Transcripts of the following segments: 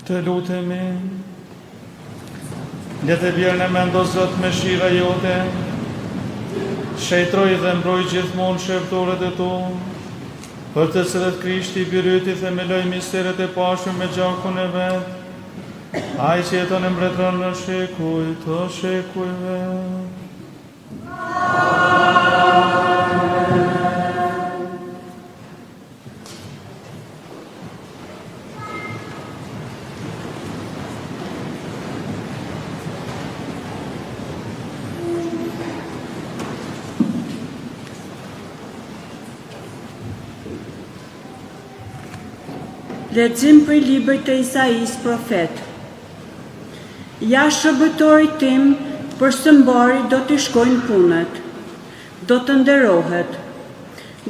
Të lutemi, le të bjerë në mendo Zot me shira jote, shëtroj dhe mbroj gjithmonë shërtoret e tu, për të cilët Krishti biryti themeloj misteret e pashur me gjakun e vetë, ai që jeton e mbretëron në shekuj të shekujve. Lexim për librin e Isaias profet. Ja shërbëtori tim për së mbari do t'i shkojnë punët, do të nderohet,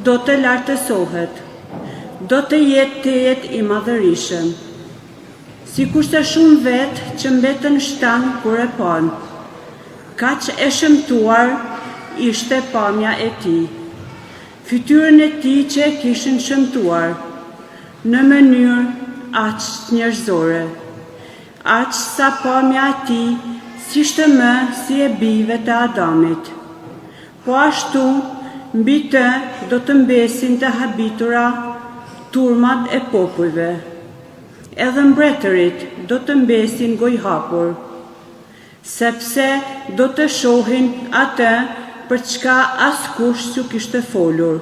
do të lartësohet, do të jetë i madhërishëm. Sikur se shumë vetë që mbetën shtanë kur e panë, kaq e shëmtuar ishte pamja e tij. Fytyrën e tij që e kishin shëmtuar, në mënyrë aq njerëzore, aq sa pamja e tij s'ishte më si e bijve të Adamit. Po ashtu, mbi të do të mbesin të habitura turmat e popujve, edhe mbretërit do të mbesin gojhapur, sepse do të shohin atë për çka askush s'u kishte folur,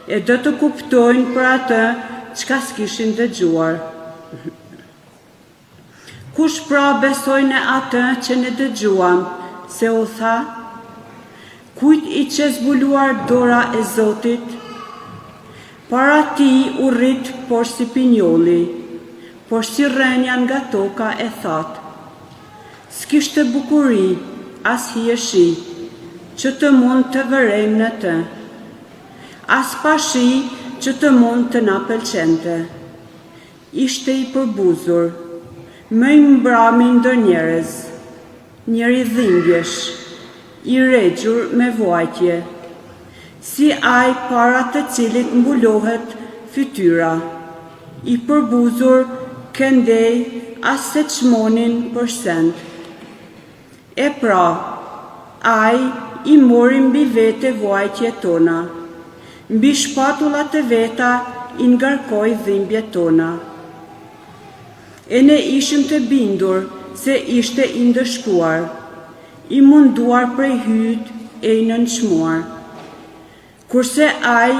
e do të kuptojnë për atë çka s'kishin dëgjuar. Kush pra besoj në atë që ne dëgjuam, se u tha, kujt i që zbuluar dora e Zotit, para ti u rrit por si pinjolli, por si rrenja nga toka e that. S'kishte bukuri, as hijeshi, që të mund të vërejmë në të, as pashi që të mund të na pëlqente. Ishte i përbuzur, më i mbrami ndër njerëz, njeri dhimbjesh, i regjur me vuajtje, si ai para të cilit mbulohet fytyra, i përbuzur këndej as se çmonin për send. E pra, ai i mori mbi vete vuajtjet tona, mbi shpatullat e veta i ngarkoi dhimbjet tona. E ne ishim të bindur se ishte i ndëshkuar, i munduar prej hyjt e i nënçmuar, kurse ai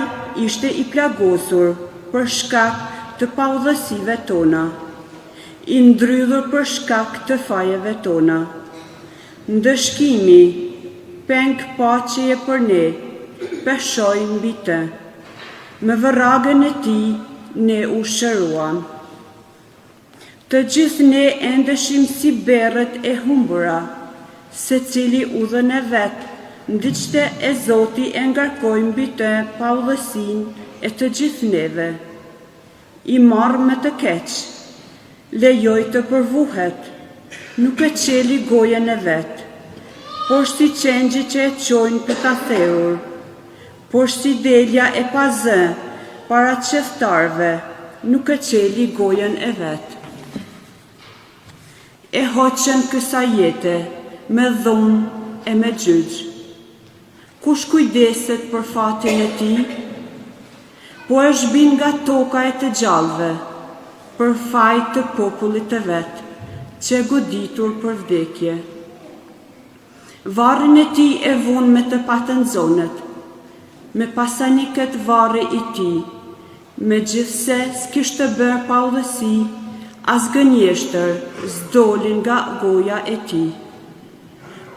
ishte i plagosur për shkak të paudhësive tona, i ndrydhur për shkak të fajeve tona. Ndëshkimi, peng paqeje për ne, peshoj mbi të, me vërragën e tij ne u shëruam. Të gjithë ne endeshim si berët e humbura, se cili udhën e vetë, ndiqte e Zoti e ngarkoi mbi të paudhësinë e të gjithë neve. I marrë me të keq, lejoj të përvuhet, nuk e qeli gojen e vetë, por si qengji që e qojnë për ta thehur, por si delja e pazë para qeftarve, nuk e qeli gojen e vetë. E hoqen kësa jete, me dhunë e me gjyq. Kush kujdeset për fatin e tij? Po e zhbin nga toka e të gjallëve, për fajt të popullit të vetë, që e goditur për vdekje. Varrin e tij e vun me të patënzonet, me pasanikët varri i tij, me gjithse s'kishte bërë paudhësi, as gënjeshtër s'dolin nga goja e tij.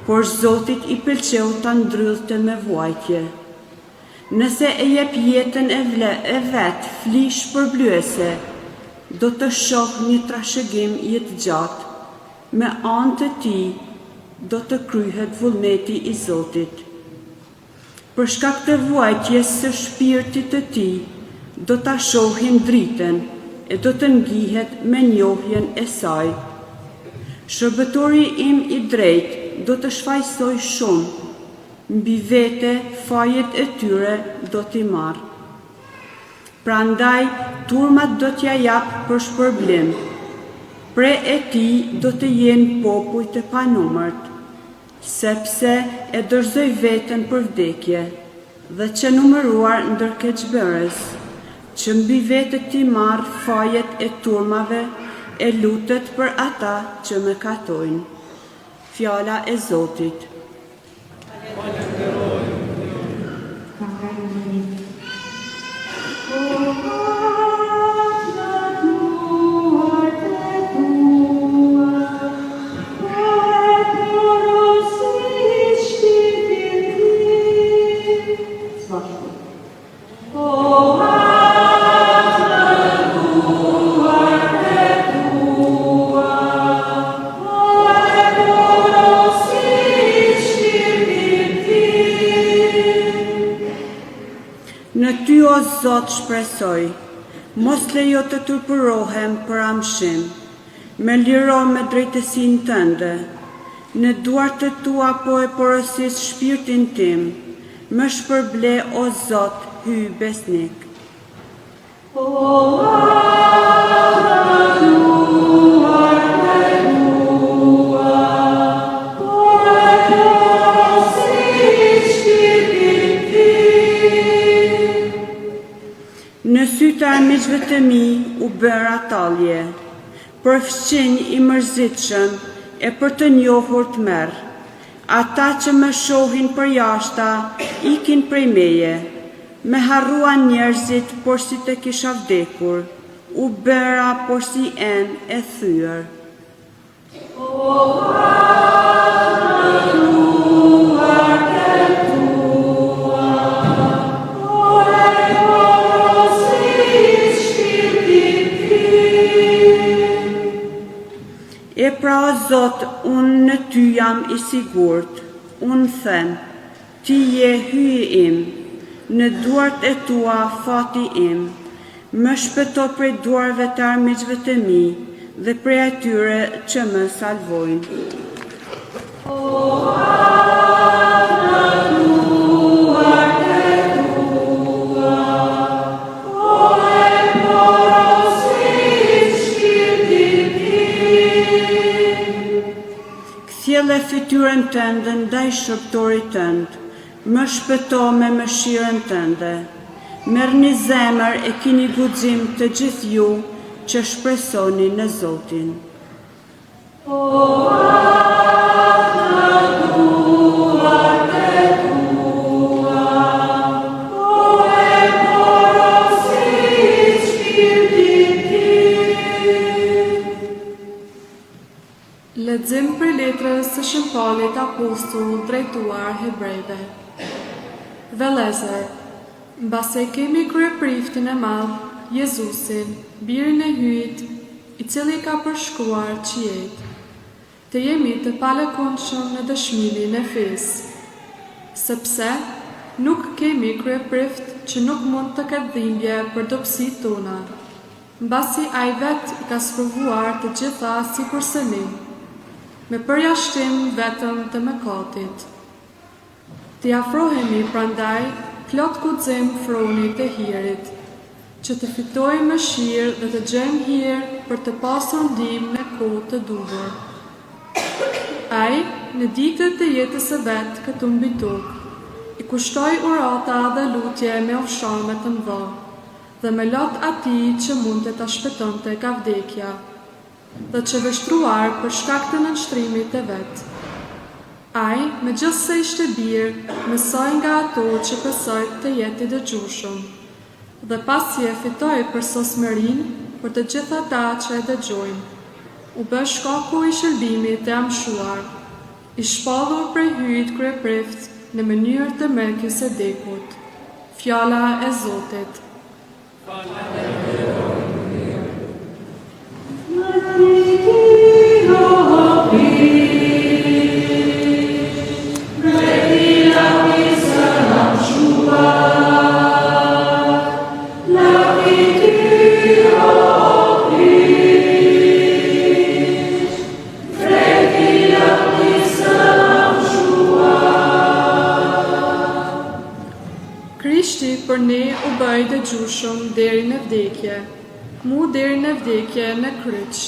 Por Zotit i pëlqeu ta ndrydhte me vuajtje. Nëse e jep jetën e vet flish përblyese, do të shoh një trashëgim jetë gjatë, me anë të tij do të kryhet vullneti i Zotit. Për shkak të vuajtjes së shpirtit të tij, do ta shohin dritën e do të ngjihet me njohjen e saj. Shërbëtori im i drejtë do të shfaqsoj shumë, mbi vete fajet e tyre do t'i marrë. Prandaj turmat do t'ja jap për shpërblim, Pre e ti do të jenë popull të panumërt, sepse e dorëzoi veten për vdekje, dhe që numëruar ndër keqbërës, që mbi vete ti marr fajet e turmave, e lutet për ata që mëkatojnë. Fjala e Zotit. Në ty o Zot shpresoj, mos lejo të turpërohem për amshim, me liro me drejtësinë tënde, në duart të tua po e porosis shpirtin tim, më shpërble o Zot hy besnik. Në sytë e miqve të mi u bëra talje, për fëqinj i mërzitshëm e për të njohur të merë. Ata që më shohin për jashta, ikin prej meje, me harruan njerëzit por si të kisha vdekur, u bëra por si en e thyer. E pra o Zot, unë në ty jam i sigurt, unë them, ti je hyji im, në duart e tua fati im, më shpëto prej duarve të armiqve të mi dhe prej atyre që më salvojnë. Kthjelle fytyrën tënde ndaj shërptorit tënd, më shpëto me mëshirën tënde. Merrni zemër e kini guxim të gjithë ju që shpresoni në Zotin. Lexim për letrës së Shëmpalit Apostull drejtuar hebrejve. Vëllezër, mbase kemi kryepriftin e madh, Jezusin, birin e hyjit, i cili ka përshkruar qiejt, të jemi të palëkundshëm në dëshmimin e fesë, sepse nuk kemi kryeprift që nuk mund të ketë dhimbje për dobësitë tona, mbasi ai vet i ka sprovuar të gjitha sikurse ne, me përjashtim vetëm të mëkatit. T'i afrohemi prandaj plot guxim fronit të hirit, që të fitojmë mëshirë dhe të gjejmë hir për të pasur ndihmë në kohë të duhur. Ai, në ditët e jetës së vet këtu mbi tokë, i kushtoi urata dhe lutje me ofshame të mëdha, dhe me lot atij që mund të ta shpëtonte nga vdekja, dhe që vështruar për shkak të nënshtrimit të vet. Ai, megjithse ishte bir, mësoi nga ato që besoi të jetë i dëgjueshëm, dhe pasi e fitoi përsosmërinë për të gjithë ata që e dëgjojnë, u bë shkaku i shërbimit të amshuar, i shpallur prej hyjit kryeprift në mënyrë të Melkisedekut. Fjala e Zotit. Krishti për ne u bëj dëgjueshëm deri në vdekje, mu deri në vdekje në kryq.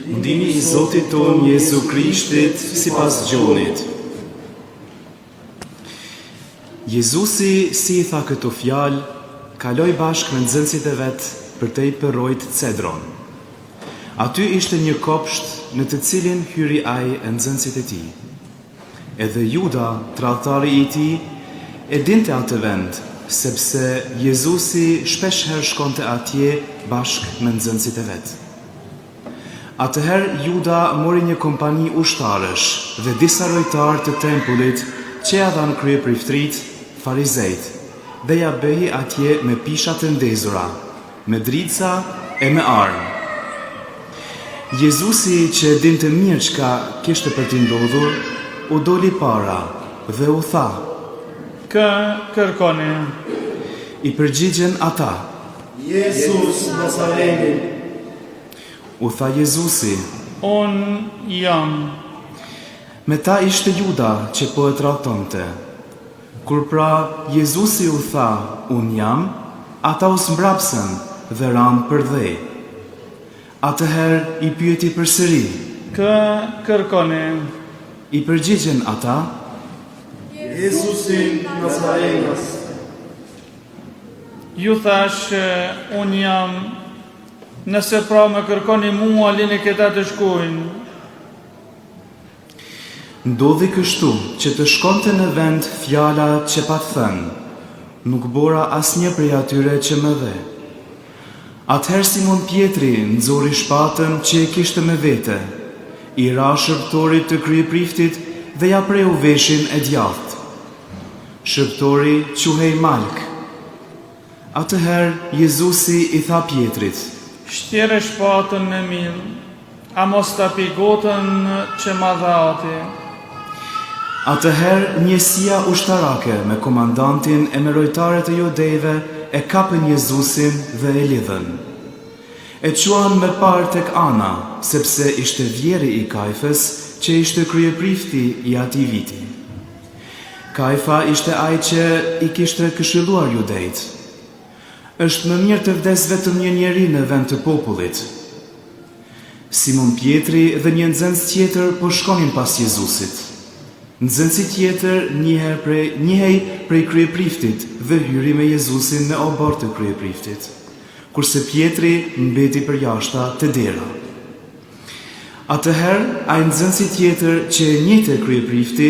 Ndihmi I Zotit ton Jezu Krishtit sipas gjonit. Jezusi si I tha këto fjalë, kaloi bashkë me nxënësit e vet për te I përrojt Cedron. Aty ishte një kopsht në të cilin hyri ai e nxënësit e tij. Edhe Juda, tradhtari I tij, e dinte atë vend, sepse Jezusi shpeshherë shkonte atje bashkë me nxënësit e vet. Atëherë Juda mori një kompani ushtarësh dhe disa rojtarë të tempullit që ja dhanë kryepriftrit, farizejt, dhe ja bëhi atje me pisha të ndezura, me drica e me armë. Jezusi që dinte mirë çka kishte për t'i ndodhur, u doli para dhe u tha: Kë kërkoni? I përgjigjen ata: Jezus Nazarenin. U tha Jezusi: Unë jam. Me ta ishte Juda që po e tradhtonte. Kur pra Jezusi u tha: Unë jam, ata u smbrapsën dhe ranë për dhej. Atëherë I pyeti përsëri: Kë kërkoni? I përgjigjen ata: Jezusin Nazarenas. Ju thash, unë jam. Nëse pra më kërkoni mua, lini këta të shkojnë. Ndodhi kështu që të shkonte në vend fjala që pa thënë, nuk bora asnjë prej atyre që më dhe. Atëherë Simon Pietri nxori shpatën që e kishte me vete, I ra shërbëtorit të kryepriftit dhe ja preu veshin e djathtë. Shërbëtori quhej Malk. Atëherë Jezusi I tha Pietrit: Shtjere shpatën me mirë, a mos ta pi gotën që ma dha ati. Atëherë njësia ushtarake me komandantin e me rojtarët e judejve e kapën Jezusin dhe e lidhën. E quan me parë tek Ana, sepse ishte vjeri I Kajfës që ishte kryeprifti I atij viti. Kajfa ishte ai që I kishte këshilluar judejt. Është më mirë të vdes vetëm një njeri në vend të popullit. Simon Pietri dhe një nxënës tjetër po shkonin pas Jezusit. Nxënësi tjetër njihej prej kryepriftit dhe hyri me Jezusin në obor të kryepriftit, kurse Pietri mbeti përjashta te dera. Atëherë ai nxënësi tjetër që e njihte kryeprifti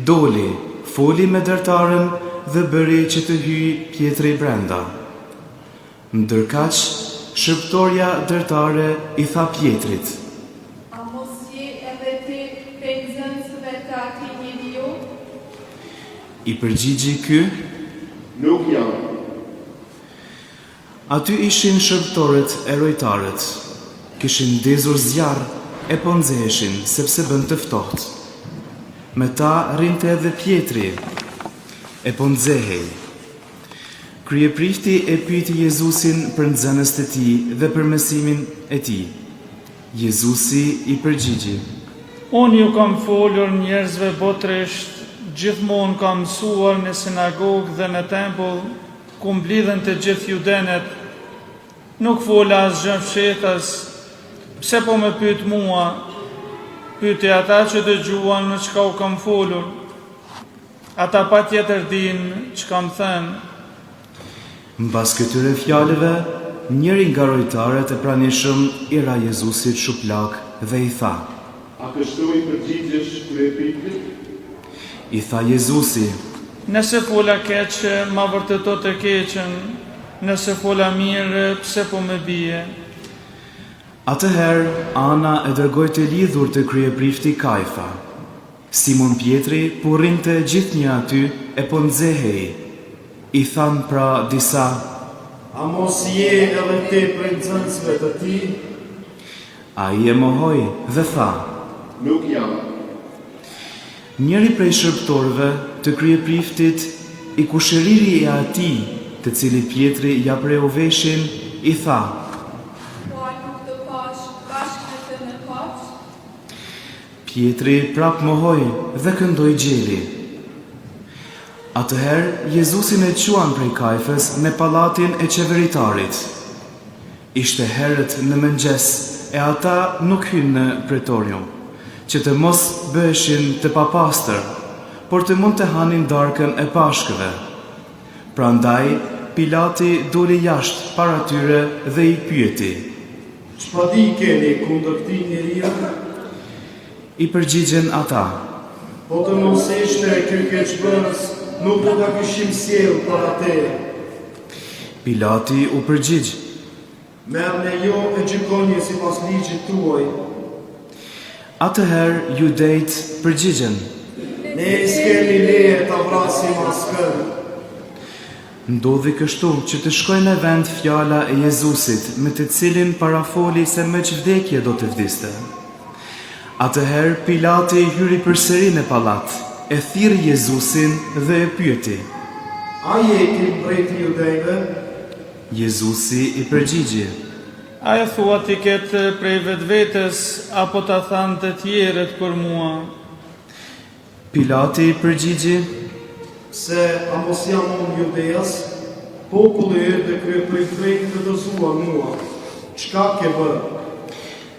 doli, foli me dërtaren dhe bëri që të hyjë Pietri brenda. Ndërkaq, shërbëtorja dërtare I tha Pietrit: A mos je edhe ti prej nxënësve të atij njeriu? I përgjigji ky: Nuk jam. Aty ishin shërbëtorët e rojtarët. Kishin ndezur zjarr e po nxeheshin sepse bën të ftohtë. Me ta rrinte edhe Pietri, e po nxehej. Kryeprifti e pyeti Jezusin për nxënëst e tij dhe për mësimin e tij. Jezusi I përgjigji: Unë ju kam folur njerëzve botërisht, gjithmonë kam mësuar në sinagogë dhe në tempull, ku mblidhen të gjithë judenet. Nuk fola asgjë fshetas. Pse po më pyet mua? Pyeti ata që dëgjuan në çka u kam folur. Ata patjetër dinë çka më thënë. Mbas këtyre fjalëve, njëri nga rojtarët e pranishëm I ra Jezusit shuplak dhe I tha: A kështu I përgjigjesh kryepriftit? I tha Jezusi: Nëse fola keq, ma vërteto të keqen. Nëse fola mirë, pse po më bie? Atëherë Ana e dërgoi të lidhur të kryeprifti Kajfa. Simon Pietri po rrinte gjithnjë aty e po nxehej. I than pra disa: A mos je edhe ti prej nxënësve të tij? Ai e mohoi dhe tha: Nuk jam. Njëri prej shërbëtorëve të kryepriftit, I kushëriri I atij, të cili Pietri ja preu veshin, I tha: Po a nuk të pash bashkë me të në kafsh? Pietri prap mohoi dhe këndoi gjeli. Atëherë Jezusi e quan prej Kajfës në pallatin e qeveritarit. Ishte herët në mëngjes e ata nuk hynë në pretorium, që të mos bëheshin të papastër, por të mund të hanin darkën e pashkëve. Prandaj, Pilati doli jashtë para tyre dhe i pyeti. Çfarë keni kundër këtij njeriu? I përgjigjen ata. Po të mos ishte ky keqbërës, nuk do ta kishim sjell para teje. Pilati u përgjigj. Merrni jo e gjykoni sipas ligjit tuaj. Atëherë judejt përgjigjen. Ne s'kemi leje ta vrasim askën. Ndodhi kështu që të shkojnë në vend fjala e Jezusit, me të cilin parafoli se me që vdekje do të vdiste. Atëherë Pilati hyri përsëri në pallat, e thirrë Jezusin dhe e pyeti. A je ti mbreti i judejve? Jezusi i përgjigje. A e thua ti ketë prej vetvetes, apo ta thanë të tjerët për mua? Pilati i përgjigje. Se a mos jam unë judejas, populli erdhe krye prej drejtë të dëzuar mua. Çka ke bërë?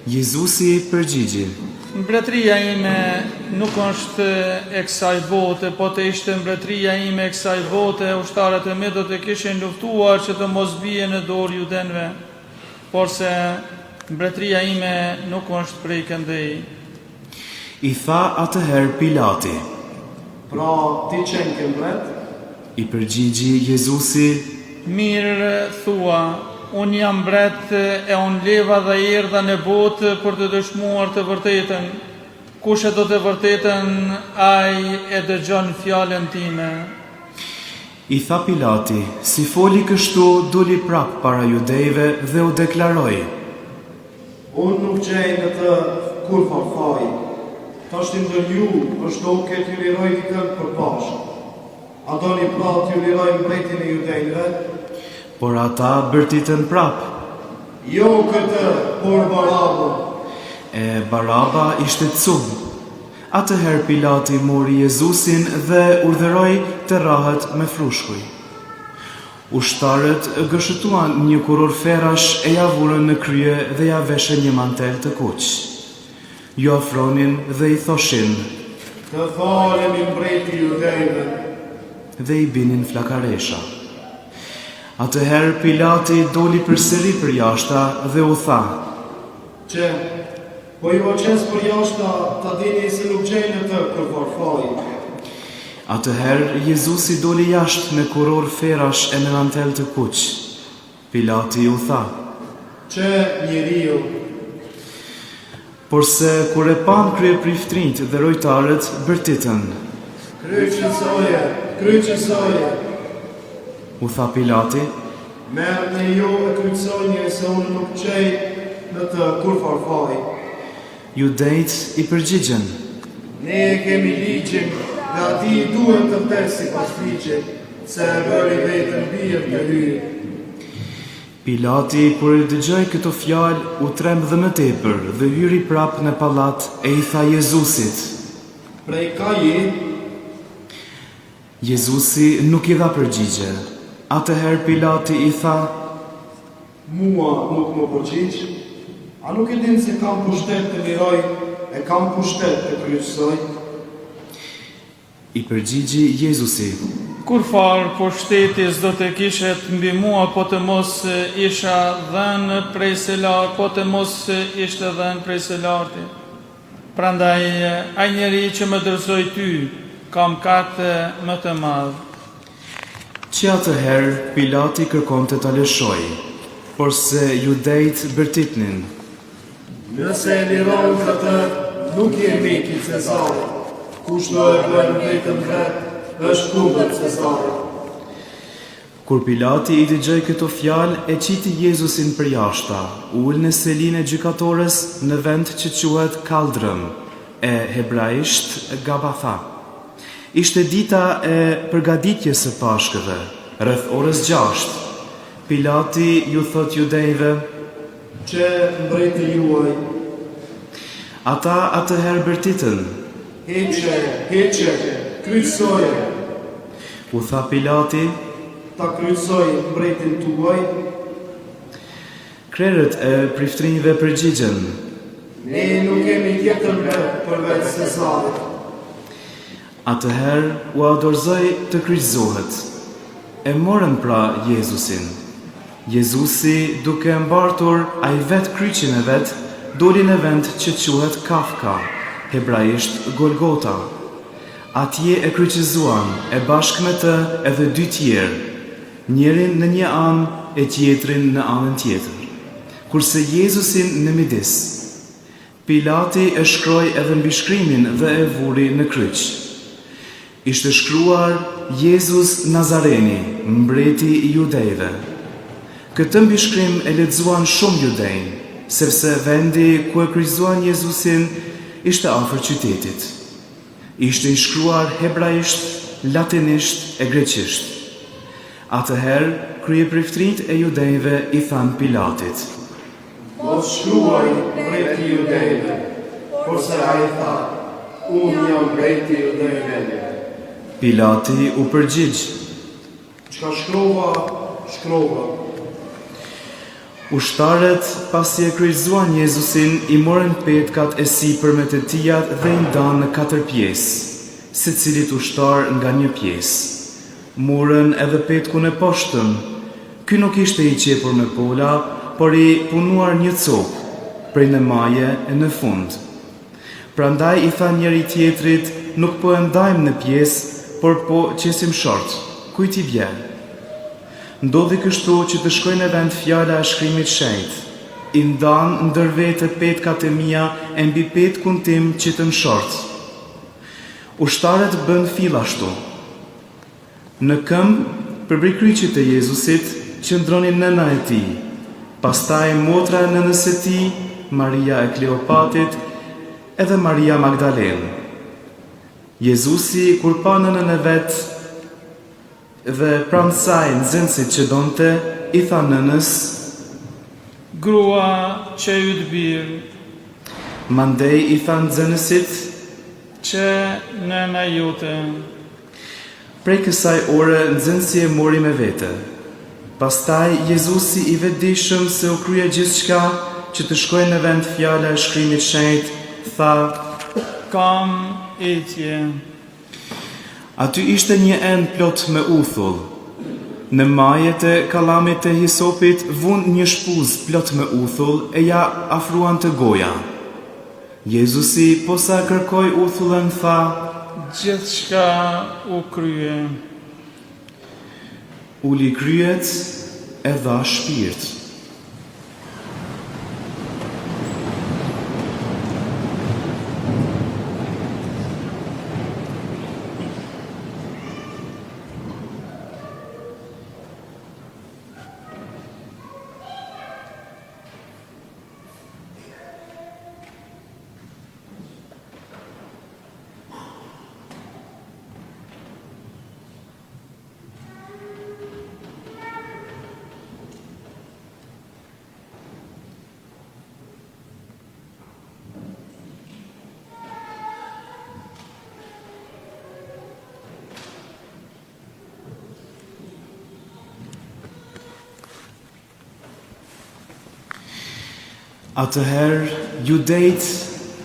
Jezusi i përgjigje. Mbretëria ime nuk është e kësaj bote, po të ishte mbretëria ime e kësaj bote, ushtarët e mi do të kishin luftuar që të mos bie në dorë judenve, por se mbretëria ime nuk është prej këndej. I tha atëherë Pilati. Pra, ti qenë ke mbret? I përgjigji Jezusi. Mirë thua, unë jam mbret e unë leva dhe erdha në botë për të dëshmuar të vërtetën. Kush e do të vërtetën, ai e dëgjon fjalën time. I tha Pilati, si foli kështu, doli prap para judejve dhe u deklaroi. Unë nuk gjej në të kur farfaj. Ta shtë ju, është do këtë ju liroj dikën për bashkë. A do një pra të ju liroj mbretin e judejve? Por ata bërtitën prap. Jo këtë, por Barabën. E Baraba ishte cum. Atëherë Pilati mori Jezusin dhe urdhëroi të rahet me frushkuj. Ushtarët gëshëtuan një kuror ferash e ja vurën në krye dhe ja veshën një mantel të kuq. Ju afronin dhe i thoshin. Të falemi mbreti judejve. Dhe i binin flakaresha. Atëherë Pilati doli përsëri për jashta dhe u tha. Që, po ju qes për jashta, ta dini se nuk gjej në të kur farfaj. Atëherë Jezusi doli jashtë me kuror ferash e me mantel të kuq. Pilati u tha. Që njeriu. Porse kur e pan kryepriftrinjt dhe rojtarët bërtitën. Kryqësoje. U tha Pilati. Merrni ju e kryqësoni se unë nuk gjej në të kur farfaj. Judejt i përgjigjen. Ne e kemi ligjin dhe ati i duhet të vdesi pas ligjit, se e bëri vetën birë të hyrë. Pilati, kur e dëgjoi këto fjalë, u tremb dhe më tepër dhe hyri prap në pallat e i tha Jezusit. Prej ka je? Jezusi nuk i dha përgjigje. Atëherë Pilati i tha. Mua nuk më përgjigj. A nuk e din se kam pushtet të liroj e kam pushtet të kryqësoj? I përgjigji Jezusi. Kur farë po shtetis do të kishet mbi mua, po të mos isha dhenë prej selar, po të mos ishte dhenë prej selarti. Prandaj, ai njeri që më dërsoj ty, kam katë më të madhë. Që atëherë Pilati kërkon të ta lëshoj, por se judejt bërtitnin. Nëse e liron këtë, nuk je mik i Cezarit. Kush do e bën vetëm vetë, është kundër Cezarit. Kur Pilati i dëgjoi këto fjalë, e qiti Jezusin për jashta, ul në selinë e gjykatores në vend që quhet Kaldrëm, e hebraisht Gabatha. Ishte dita e përgatitjes së Pashkëve, rreth orës 6. Pilati ju thot judejve. Që mbreti juaj. Ata atëherë bërtitën. Heqe, kryqësoje. U tha Pilati. Ta kryqësoj mbretin tuaj. Krerët e priftrinjve përgjigjen: Ne nuk kemi tjetër mbret përveç Cesarit. Atëherë u adorzoi të kryqëzohet. E morën pra Jezusin. Jezusi, duke mbartur ai vet kryqin e vet, doli në vend që quhet Kafka, hebraisht Golgota. Atje e kryqëzuan e bashkë me të edhe dy tjerë, njërin në një anë e tjetrin në anën tjetër, kurse Jezusin në midis. Pilati e shkroi edhe mbi shkrimin dhe e vuri në kryq. Ishte shkruar Jezus Nazareni, mbreti i judejve. Këtë mbishkrim e lexuan shumë judej, sepse vendi ku e kryqëzuan Jezusin ishte afër qytetit. Ishte i shkruar hebraisht, latinisht e greqisht. Atëherë, kryepriftrinjt e judejve i thanë Pilatit: Mos shkruaj mbreti i judejve, kurse ai tha: Unë jam mbreti i judejve. Pilati u përgjigj: Çka shkrova, shkrova. Ushtarët, pasi e kryqëzuan Jezusin, i morën petkat e sipërme të tijat dhe i ndanë në 4 pjesë, secilit ushtar nga një pjesë. Morën edhe petkun e poshtëm. Ky nuk ishte i qepur me pola, por i punuar një copë, prej në maje e në fund. Prandaj i tha njëri tjetrit: Nuk po e ndajmë në pjesë, por po qesim short, kujt i vjen. Ndodhi kështu që të shkojnë në vend fjala e shkrimit shenjtë: I ndan ndër vete petkat e mia e mbi petkun tim që të short. Ushtarët bën fillashtu. Në këmbë përbërj kryqit e Jezusit qëndronin nëna e tij, pastaj motra e nënës së tij, Maria e Kleopatit, edhe Maria Magdalene. Jezusi, kur pa nënën e vet dhe pranë saj nxënësit që donte, i tha nënës: Grua që yt birë, Mandej i tha nxënësit: që nëna jute. Prej kësaj ore nxënësi e mori me vete. Pastaj Jezusi, i vetëdijshëm se u krye gjithçka që të shkojnë në vend fjala e shkrimit shenjtë, tha: Kam etje. Aty ishte një enë plot me uthull. Në majet e kallamit të hisopit vun një shpuz plot me uthull e ja afruan të goja. Jezusi, posa kërkoi uthullën, tha: Gjithçka u krye. Uli kryet e dha shpirt. Atëherë, judejt,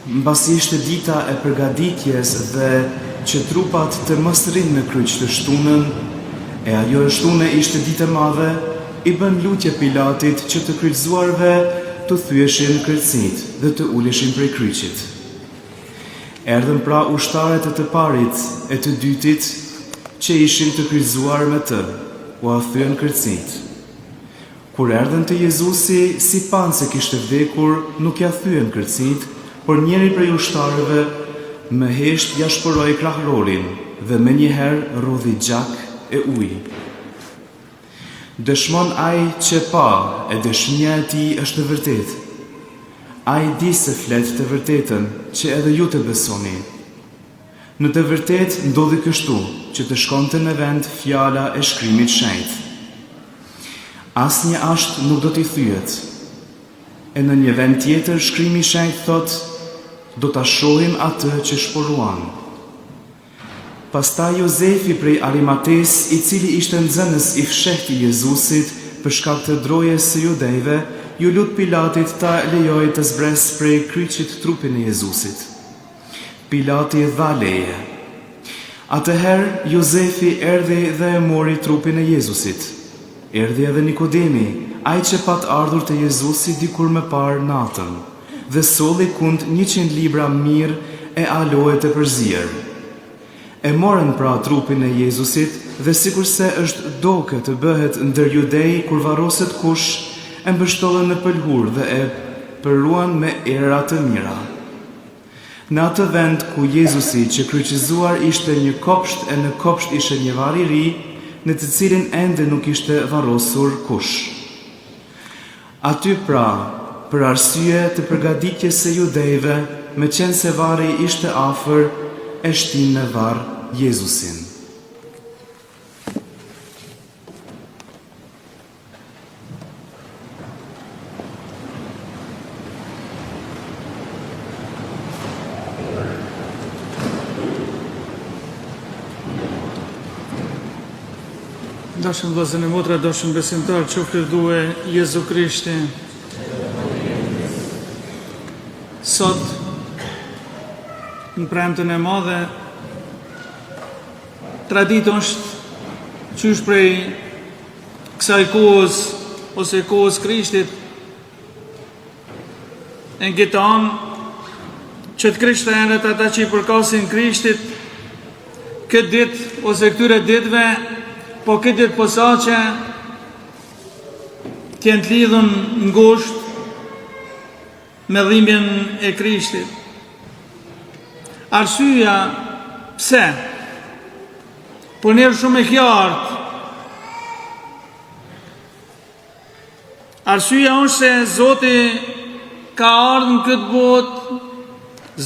mbasi ishte dita e përgatitjes dhe që trupat të mos rrinë në kryq të shtunën, e ajo e shtune ishte ditë e madhe, i bën lutje Pilatit që të kryqëzuarve të thyeshin kërcit dhe të uleshin prej kryqit. Erdhën pra ushtarët e të parit e të dytit që ishin të kryqëzuar me të, u a thyen kërcit. Kur erdhën te Jezusi, si panë se kishte vdekur, nuk ja thyen kërcit, por njëri prej ushtarëve me hesht ja shpëroi krahrorin dhe menjëherë rrodhi gjak e ujë. Dëshmon ai që pa, e dëshmia e tij është e vërtetë. Ai di se flet të vërtetën, që edhe ju të besoni. Në të vërtetë ndodhi kështu, që të shkonte në vend fjala e shkrimit shenjtë. Asnjë asht nuk do t'i thyet. E në një vend tjetër shkrimi i shenjtë thot: do ta shohim atë që shporuan. Pastaj Jozefi prej Arimates, i cili ishte nxënës i fshehtë i Jezusit për shkak të drojes së judejve, ju lut Pilatit ta lejoj të zbres prej kryqit trupin e Jezusit. Pilati dha leje. Atëherë Jozefi erdhi dhe e mori trupin e Jezusit. Erdhi edhe Nikodemi, ai që pat ardhur te Jezusi dikur më parë natën, dhe solli kund 100 libra mirë e aloe të përzier. E morën pra trupin e Jezusit dhe sikurse është doke të bëhet ndër judej kur varroset kush, e mbështollën në pëlhur dhe e përruan me era të mira. Në atë vend ku Jezusi që kryqizuar ishte një kopsht e në kopsht ishte një varr i ri, në të cilin ende nuk ishte varrosur kush. Aty pra, për arsye të përgatitjes së judejve, me qenë se varri ishte afër, e shtin në varr Jezusin. Dashëm vëllezër e motra, dashëm besimtar, qoftë duhe Jezu Krishti. Sot, në premtën e madhe, traditë është qysh prej kësaj kohës ose kohës Krishtit, e në këtë anë që të krishterët ata që i përkasin Krishtit, këtë ditë ose këtyre ditëve, po këtë ditë posaçe t'jenë të lidhun ngusht me dhimbjen e Krishtit. Arsyeja pse? Po njerë shumë e qartë. Arsyeja është se Zoti ka ardhur në këtë botë,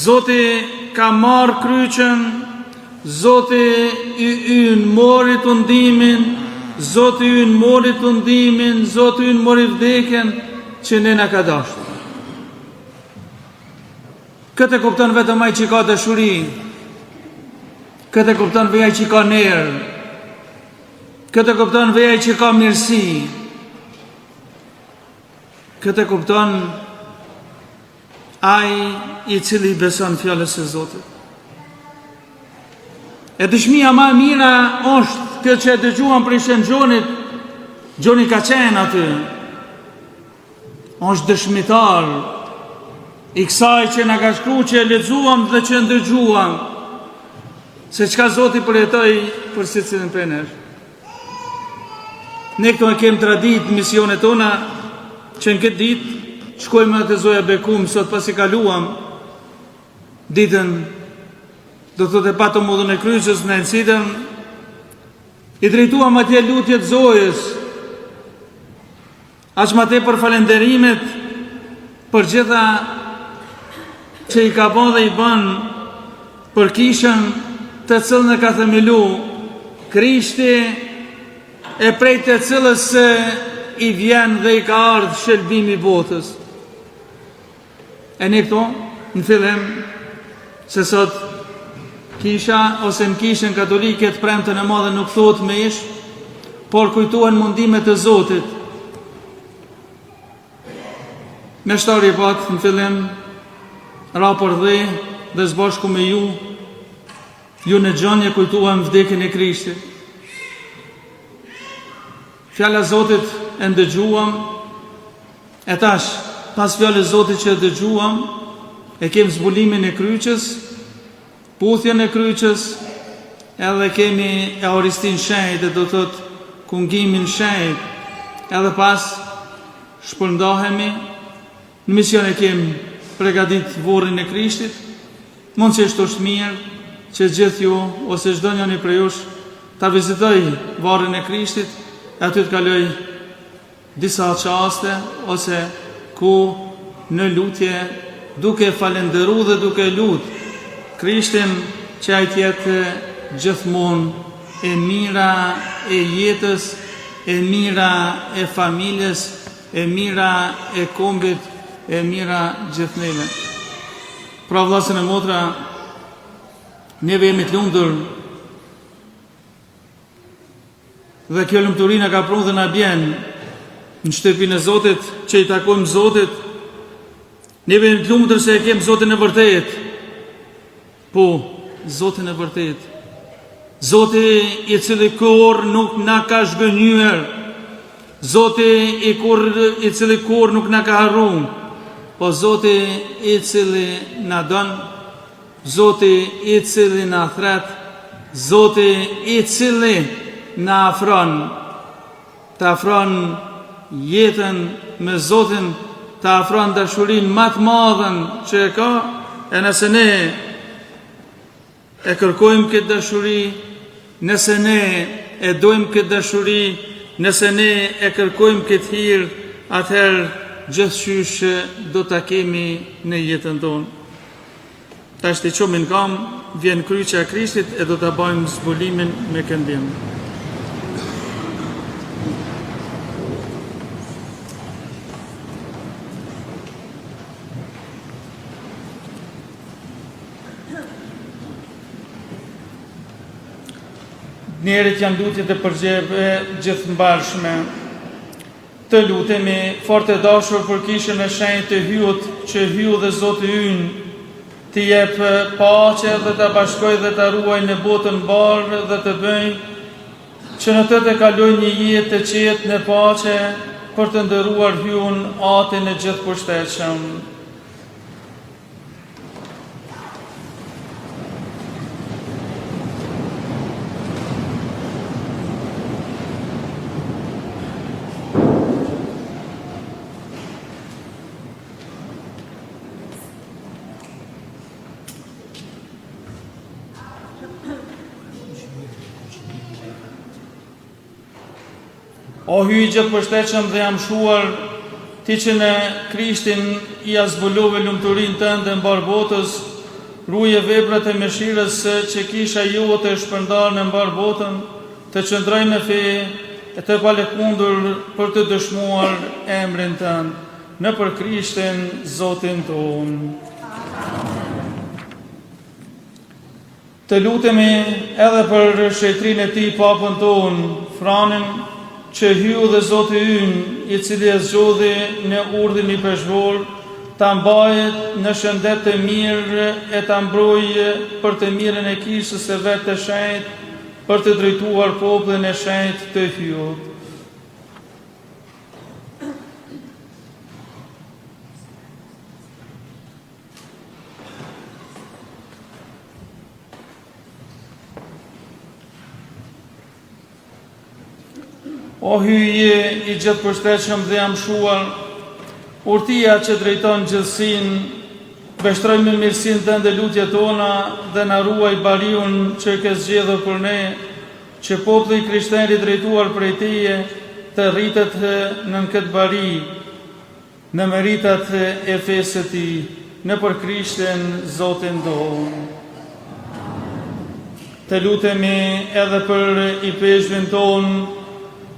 Zoti ka marrë kryqën, Zoti ynë mori të ndimin, Zoti ynë mori të ndimin, Zoti ynë mori vdekjen që ne na ka dashur. Këtë e kupton vetëm ai që ka dashuri. Këtë e kupton vetëm ai që ka nerë. Këtë e kupton vetëm ai që ka mirësi. Këtë e kupton ai i cili beson fjalës së Zotit. E dëshmia më e mira është kjo që e dëgjuam për Shën Gjonit. Gjoni ka qenë aty. Është dëshmitar i kësaj që na ka shkruar, që e lexuam dhe që ndëgjuam, se çka Zoti përjetoi për secilin prej nesh. Ne këtu e kemi traditë misionet tona që në këtë ditë shkojmë atë Zoja Bekum, sot pasi kaluam ditën do të të patëm udhën e kryqës në Elsidën, i drejtuam atje lutjet Zojës, aq më tepër falenderimet për gjitha që i ka bën dhe i bën për kishën të cilën e ka themelu Krishti, e prej të cilës i vjen dhe i ka ardhur shëlbimi i botës. E ne këto, në fillim, se sot kisha ose në kishën katolike të premtën e madhe nuk thuhet me ish, por kujtohen mundimet e Zotit. Me shtarje pak në fillim, rapor dhe zbashku me ju në gjënje kujtohen vdekjen e Krishtit. Fjala e Zotit e ndëgjuam, e tash, pas fjalës e Zotit që e dëgjuam, e kemi zbulimin e kryqës, puthjen e kryqës, edhe kemi Euharistin shenjtë, do të thotë kungimin shenjtë, edhe pas shpërndahemi, në mision e kemi përgatit vorrin e Krishtit. Mund që është mirë që gjithë ju, ose çdo njëri prej jush, ta vizitoj varrin e Krishtit, e aty të kaloj disa çaste, ose ku në lutje, duke falenderu dhe duke lutë Krishtin që ai të jetë gjithmonë e mira e jetës, e mira e familjes, e mira e kombit, e mira gjithnjëve. Pra vllazën e motra, neve jemi të lumtur dhe kjo lumturi na ka prunë dhe na bjen në shtëpinë e Zotit, që i takojmë Zotit, neve jemi të lumtur se e kemi Zotin e vërtet. Po, Zotin e vërtet. Zoti i cili kur nuk na ka zhgënjyer, Zoti i cili kur nuk na ka harruar, po Zoti i cili na don, Zoti i cili na thret, Zoti i cili na afron, të afron jetën me Zotin, të afron dashurinë më të madhen që e ka, e nëse ne e kërkojmë këtë dashuri, nëse ne e dojmë këtë dashuri, nëse ne e kërkojmë këtë hir, atëherë gjithçysh do ta kemi në jetën tonë. Tash të çomin kam, vjen kryqja e Krishtit e do ta bëjmë zbulimin me këndim. Njerët janë lutjet e përgjeve gjithëmbarshme. Të lutemi, fort e dashur për kishën e shenjtë të hyut, që hyu dhe Zoti ynë, të jep paqe dhe të bashkoj dhe të ruaj në botën barë dhe të bëj, që në të kaloj një jetë të qetë në paqe, për të ndëruar hyun atin e gjithë pushtetshëm. O hyj gjithë përshtetshëm dhe jam shuar, ti që në Krishtin i azbulove lumturinë tënde mbar botës, ruje veprat e mëshirës që kisha jote shpërndar në mbar botën, të qëndroj me fe e të palëkundur për të dëshmuar emrin tënd, në për Krishtin Zotin tonë. Të lutemi edhe për shetrin e ti papën tonë, Franin, që hyu dhe Zoti ynë, i cili e zgjodhi në urdhën i peshvor, ta mbajet në shëndet të mirë e ta mbrojë për të mirën e kishës së vet të shenjtë, për të drejtuar popullin e shenjtë të hyut. O hyje i gjithë përshtetshëm dhe jam shuar, urtia që drejton gjithësinë, veshtroj me mirësinë tënde lutjet tona dhe na ruaj bariun që ke zgjedhur për ne, që populli krishterë i drejtuar prej Teje të rritet në këtë bari, në meritat e fesë së Tij, në për Krishtin Zotin tonë. Të lutemi edhe për i peshvin tonë,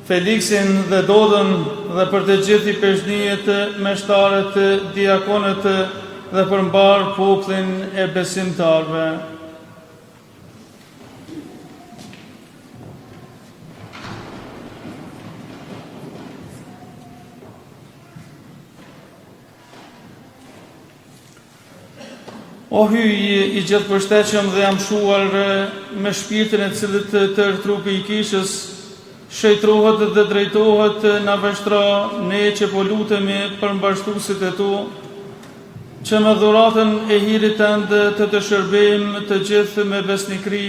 Feliksin dhe Dodën dhe për të gjithë i peshnijet, meshtarët, diakonët dhe për mbar popullin e besimtarve. O hyj i gjithë përshtetshëm dhe jam shuar me shpirtin e cilit tërë trupi i kishës, shëjtrohet dhe drejtohet na veshtro ne që po lutemi për mbashtuesit e tu, që me dhuratën e hirit tënd të shërbejmë të gjithë me besnikri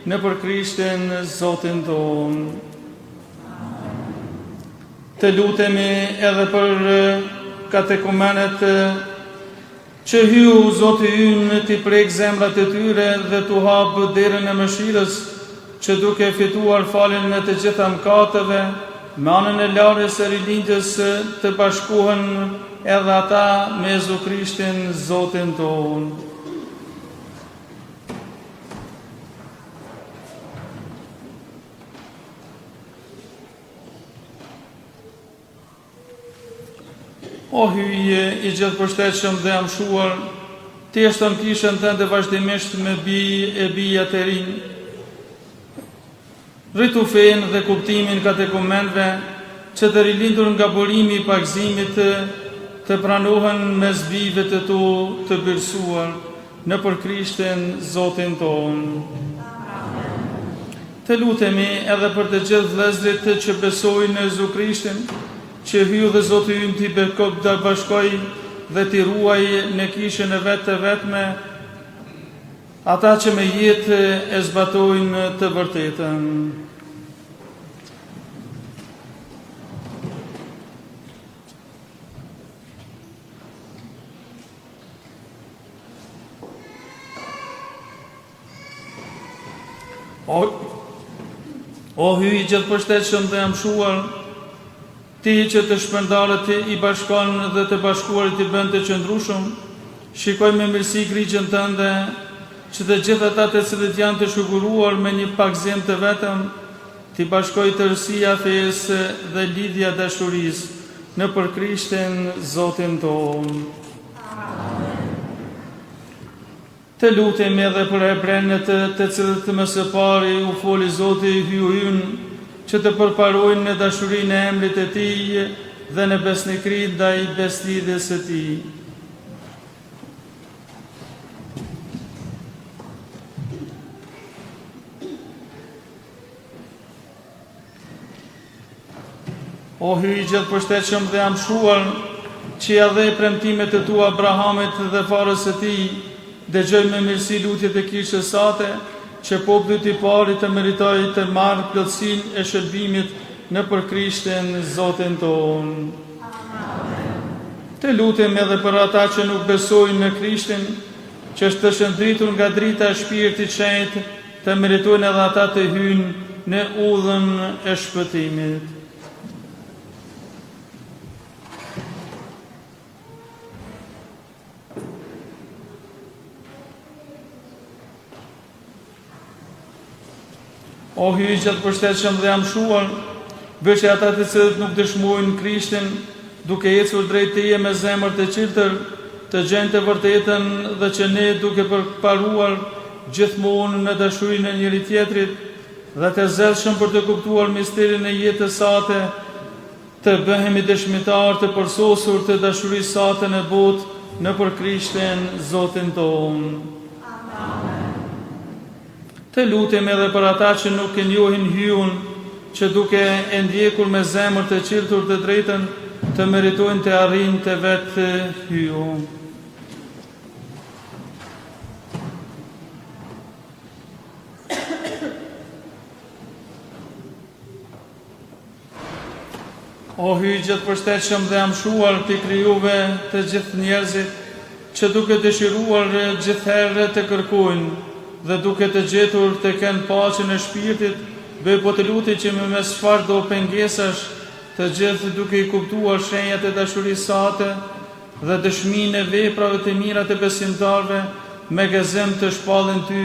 në për Krishtin Zotin tonë. Të lutemi edhe për katekumenet, që hyu Zoti ynë t'i prek zemrat e tyre dhe t'u hap derën e mëshirës, që duke fituar faljen në të gjitha mëkateve, me anën e larjes së rilindjes të bashkohen edhe ata me Jezu Krishtin Zotin tonë. O hyje i gjithë përshtetshëm dhe jam shuar, ti shton kishën tënde vazhdimisht me bija të rinj, rritu fenë dhe kuptimin katekumenve, që të rilindur nga burimi I pagëzimit të pranohen mes bijve të tu të birësuar në për Krishtin Zotin tonë. Të lutemi edhe për të gjithë vëllezërit që besojnë në Jezu Krishtin, që hyu dhe Zoti ynë t'i të bashkoj dhe t'i ruaj në kishën e vetë të vetme, ata që me jetë e zbatojnë të vërtetën. O hy I gjithë përshtetshëm dhe amshuar, ti që të shpërndarët I bashkon dhe të bashkuarit I bën të qëndrueshëm, shikoj me mirësi grigjën tënde, që të gjithë ata të cilët janë të shuguruar me një pagëzim të vetëm, t'i bashkoj tërësia fesë dhe lidhja dashurisë në për Krishtin Zotin tonë. Të lutemi edhe për hebrenet të cilët më së pari u foli Zoti hyu ynë, që të përparojnë në dashurinë e emrit të Tij dhe në besnikëri ndaj beslidhjes së Tij. O hy I gjithë përshtetshëm dhe amshuar, që ja dhe premtimet të tua Abrahamit dhe farës së tij, dëgjoj me mirësi lutjet e kishës sate, që popullit I pari të meritoj të marrë plotësinë e shërbimit në për Krishtin Zotin tonë. Të lutem edhe për ata që nuk besojnë në Krishtin, që është të shëndritur nga drita e Shpirtit Shenjtë, të meritojnë edhe ata të hyjnë në udhën e shpëtimit. O hy I gjithë përshtetshëm dhe amshuar, veç ata të cilët nuk dëshmojnë Krishtin, duke ecur drejt Teje me zemër të qiltër, të gjejnë të vërtetën dhe që ne duke përparuar gjithmonë në dashurinë e njëri tjetrit dhe të zellshëm për të kuptuar misterin e jetës sate, të bëhemi dëshmitar të përsosur të dashurisë sate në botë në për Krishtin Zotin tonë. Të lutem edhe për ata që nuk e njohin hyun, që duke e ndjekur me zemër të qiltur të drejtën, të meritojnë të arrijnë të vetë hyu. O hy I gjithë përshtetshëm dhe amshuar të krijuve të gjithë njerëzit, që duke dëshiruar gjithherë të kërkojnë, dhe duke të gjetur të kenë paqen e shpirtit, bëj po të luti që me mes çfarë do pengesash, të gjithë duke I kuptuar shenjat e dashurisë sate dhe dëshminë e veprave të mira të besimtarve, me gëzim të shpallin ty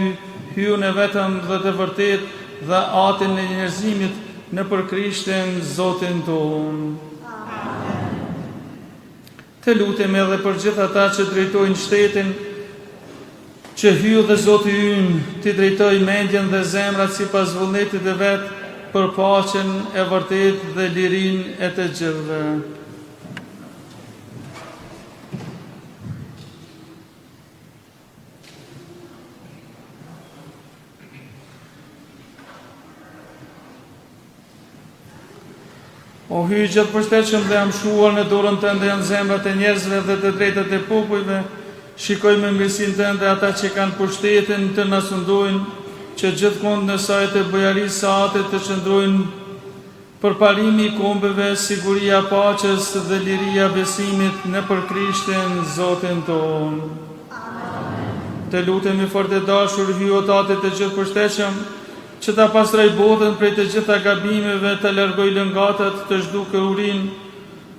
hyun e vetëm dhe të vërtet dhe atin e njerëzimit në për Krishtin Zotin tonë. Të lutem edhe për gjithë ata që drejtojnë shtetin, që hyu dhe Zoti ynë t'i drejtoj mendjen dhe zemrat sipas vullnetit të vet për paqen e vërtet dhe lirinë e të gjithëve. O hy I gjithë përshtetshëm dhe amshuar, në dorën tënde janë zemrat e njerëzve dhe të drejtat e popujve. Shikoj me mirësinë tënde ata që kanë pushtetin të na sundojnë, që gjithmonë në saj të bujarisë sate të qëndrojnë përparimi I kombeve, siguria paqes dhe liria besimit në për Krishtin Zotin tonë. Të lutemi fort e dashur hyjotatit të gjithë përshtetshëm, që ta pastroj botën prej të gjitha gabimeve, të largoj lëngatat, të zhduke urinë,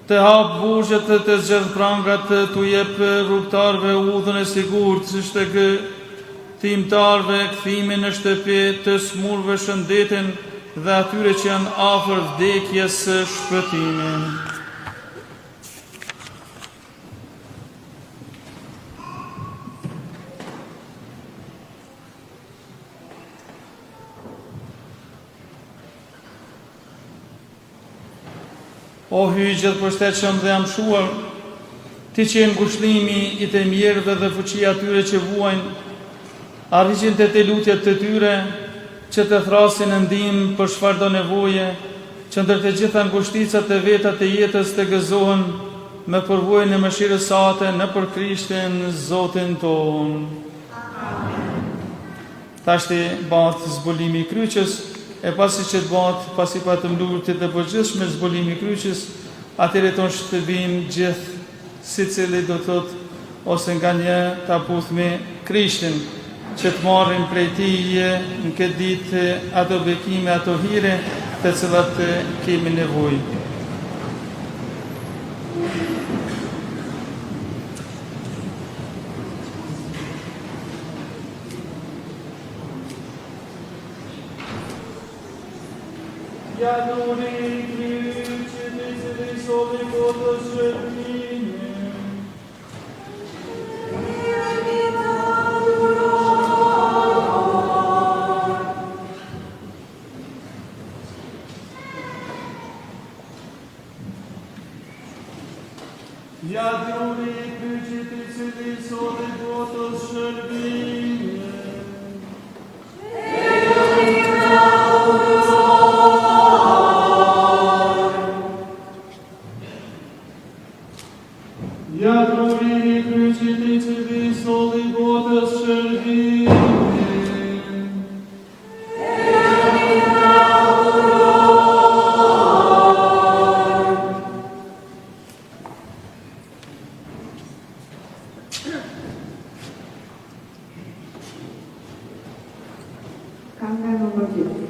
të hap burgjet, të zgjedh prangat, të jep rrugtarve udhën e sigurt, të shtegëtimtarve kthimin në shtëpi, të smurve shëndetin dhe atyre që janë afër vdekjes shpëtimin. O hyj gjithë përshtetshëm dhe amshuar, ti që je ngushëllimi i të mirëve dhe fuqia atyre që vuajnë, arriqin të lutjet të tyre, që të thrasin në ndihmë për çfarëdo nevoje, që ndër të gjitha ngushticat e veta të jetës të gëzohen me përvojën e mëshirës sate në për Krishtin Zotin ton. Tashti batë zbulimi i kryqës, e pasi që të batë, pasi pa të mlurtit e përgjithshme zbulimi i kryqës, atëre tonë shëtëbim gjithë si cili do thot, ose nga një të aputhmi Krishtin, që të marrim prej tije në këtë ditë ato bekime, ato hire të cilat kemi nevojë. Ja doni kryqit i cili soli botës shërbime. Ja doni kryqit i cili soli botës shërbime. Ja doni kryqit i cili soli botës shërbime. Kanga numër 2.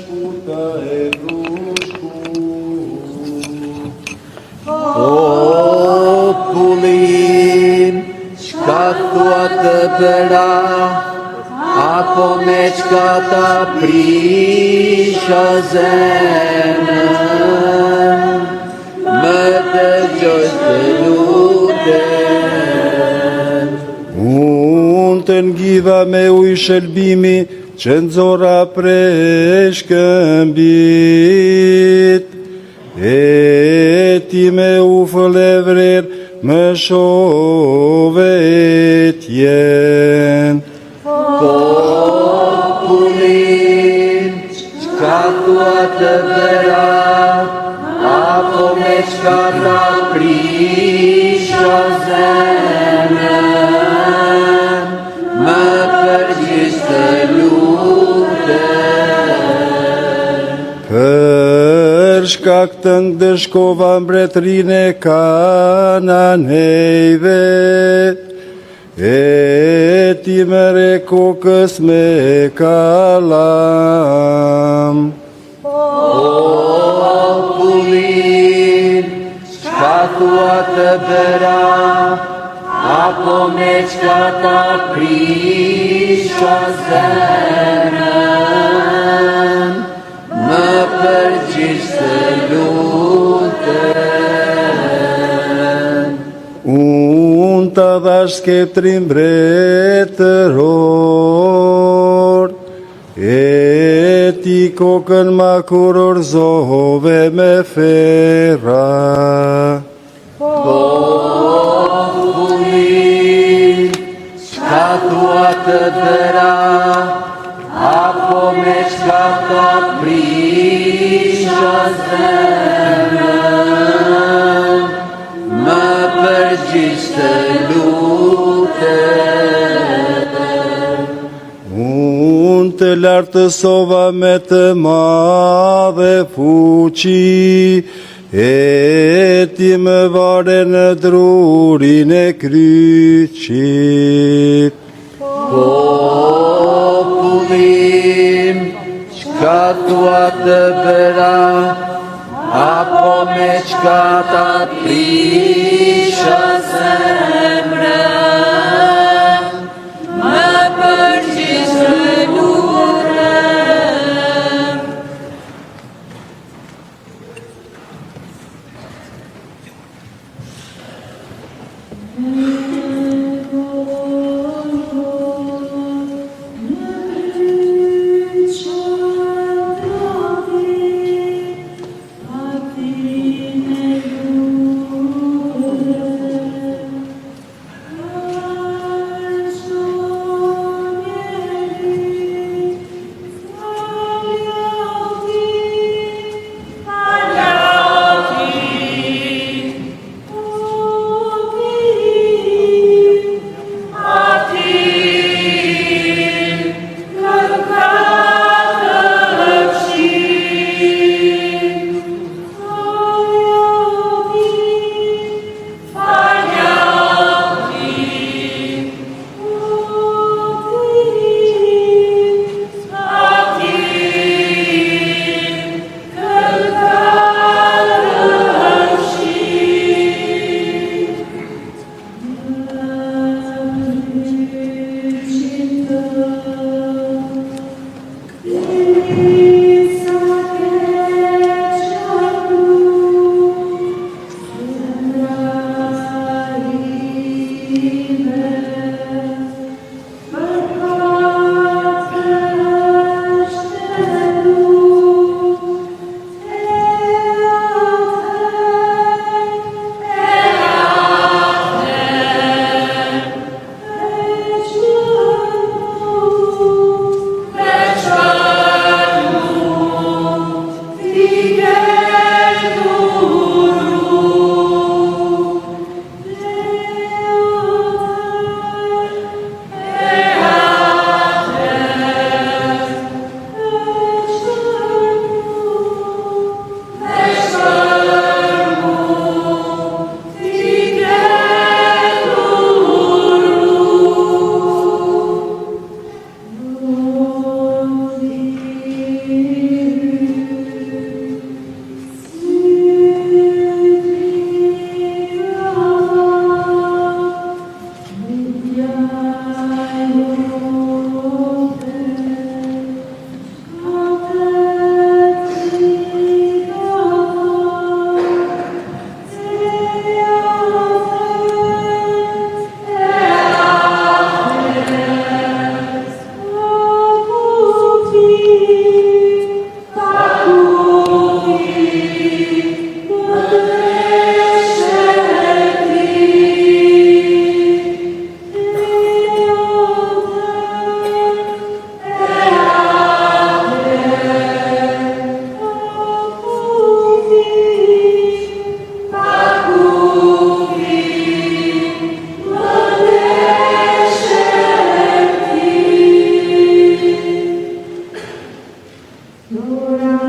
shkurta e drushku. Popullin, qka thua të bëra, apo me qka ta prisha zemrën, më dëgjoj të lutem. Unë të ngidha me uj shëlbimi, që nxora prej shkëmbit, e ti me u fëlevrer më shove tjen. Popullin, qka thua të bëra, apo me qka ta prisha zemrën, më përgjigj të lutem. Për shkak të ndëshkova mbretërinë e Kananejve, e ti më re kokës me kalam. Popullin, qka thua të bëra, apo me qka ta prisha zemrën, më përgjigj të lutem. Unë të dhash skeptrin mbretëror, e ti kokën ma kurorzove me fera. Popullin, qka thua të bëra, apo me qka ta prisha zemrën, më përgjigj të lutem. Unë të lartësova me të madhe fuqi, e ti më vare në drurin e kryqit. Popullin, qka thua të bëra, apo me qka ta prisha zemrën, më përgjigj të lutem. Para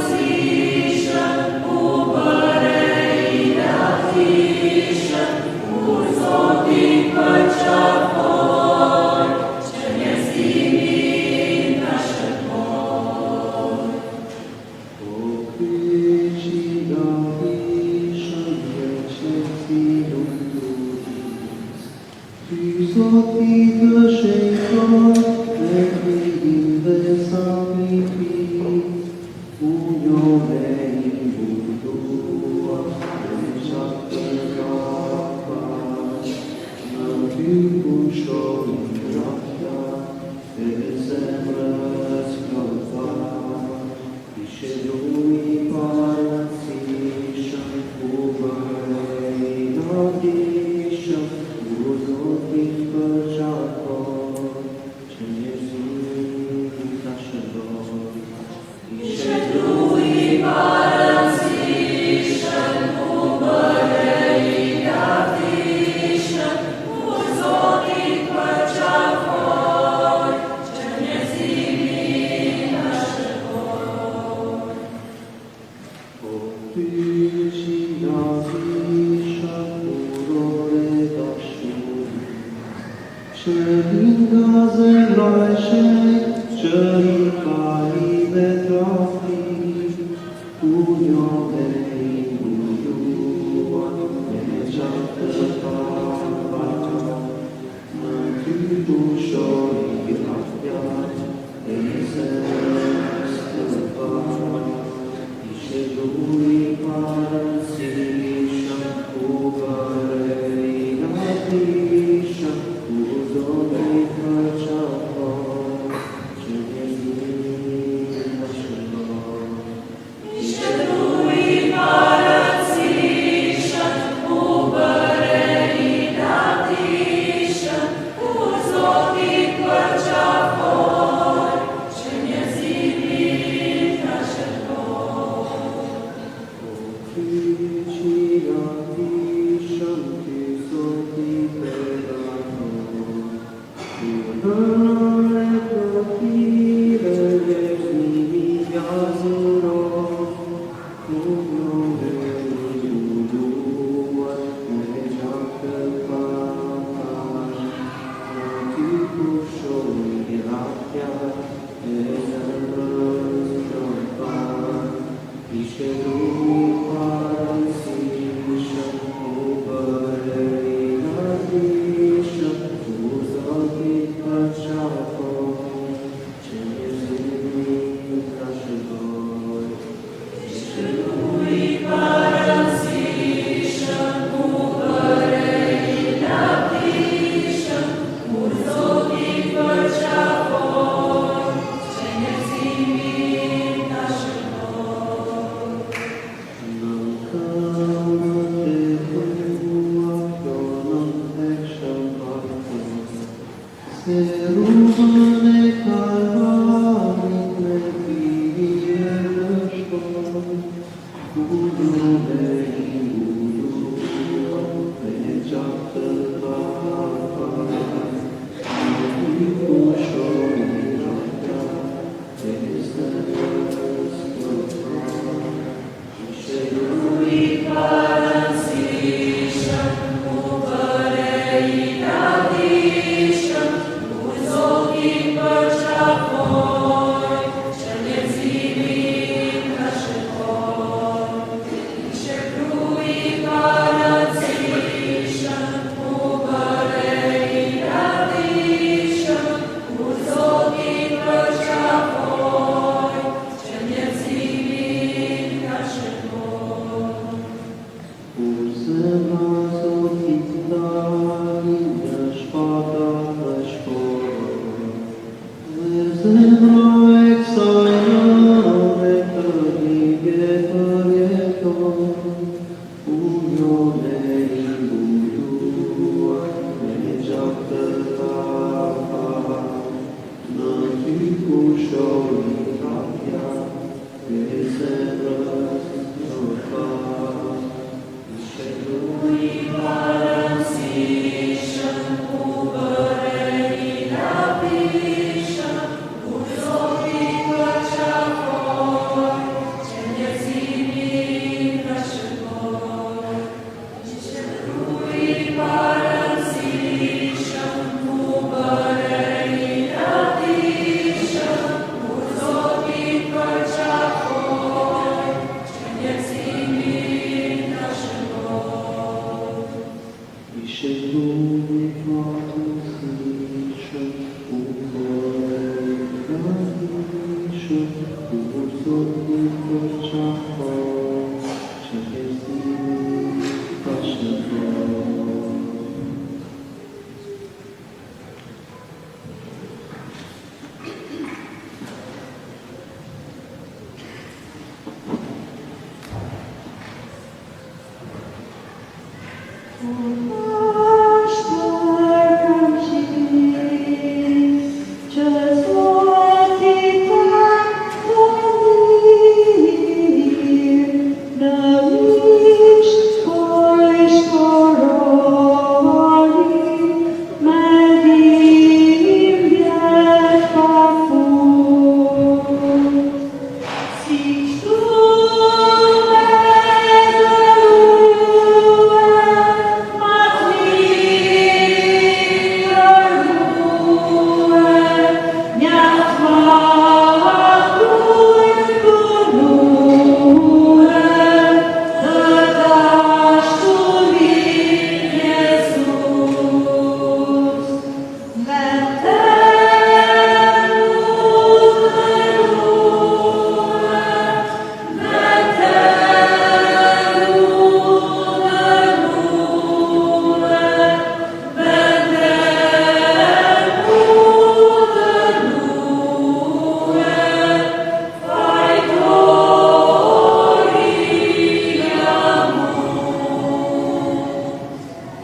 si,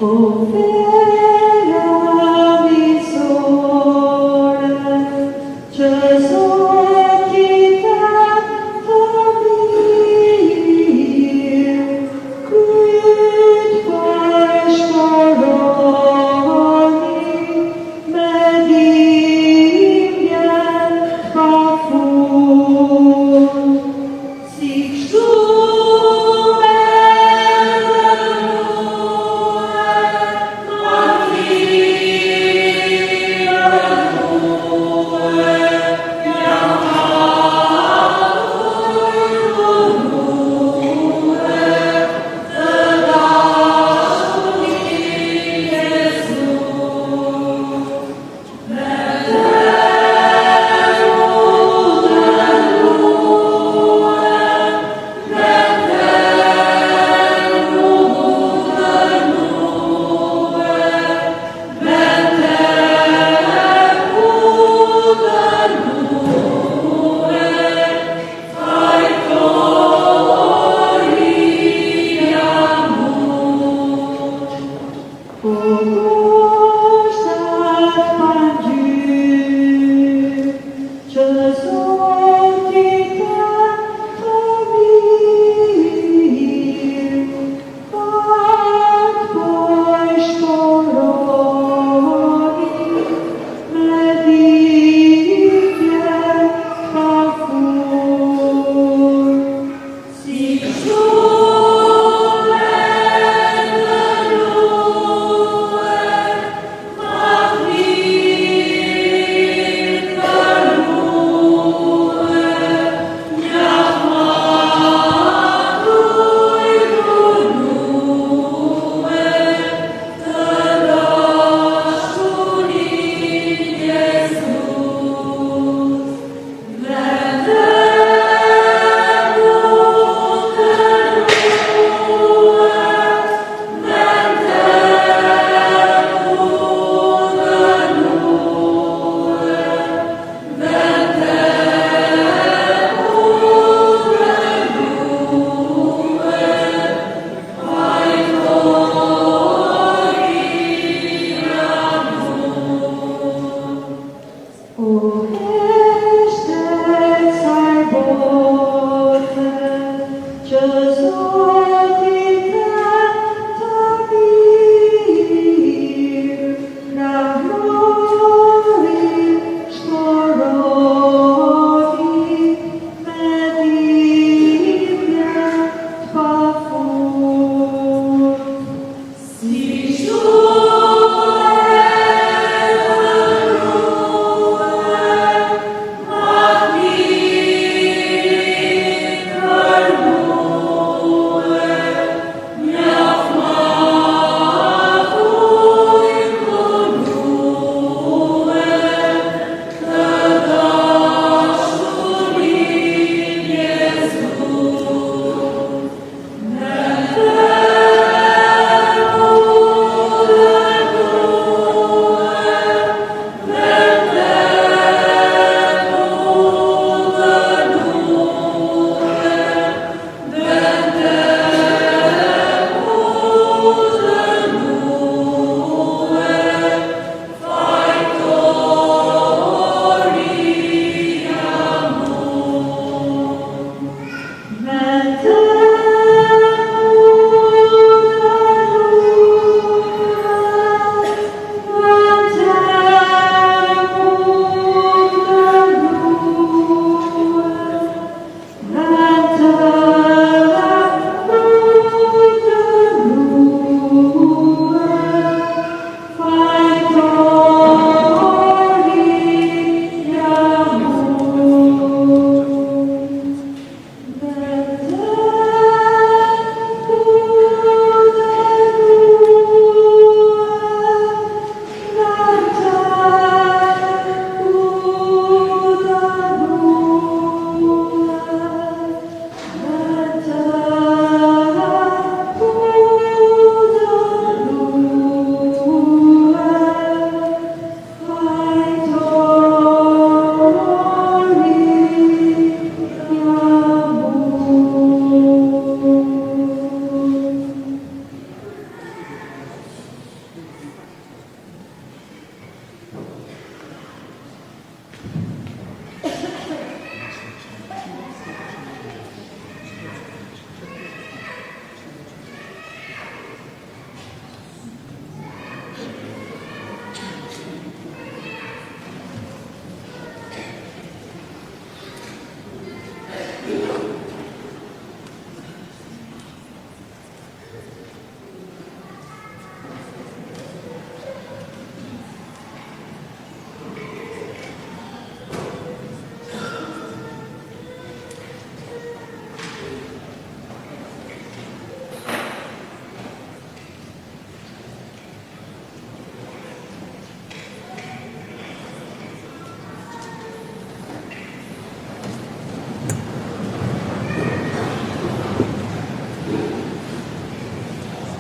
Amen.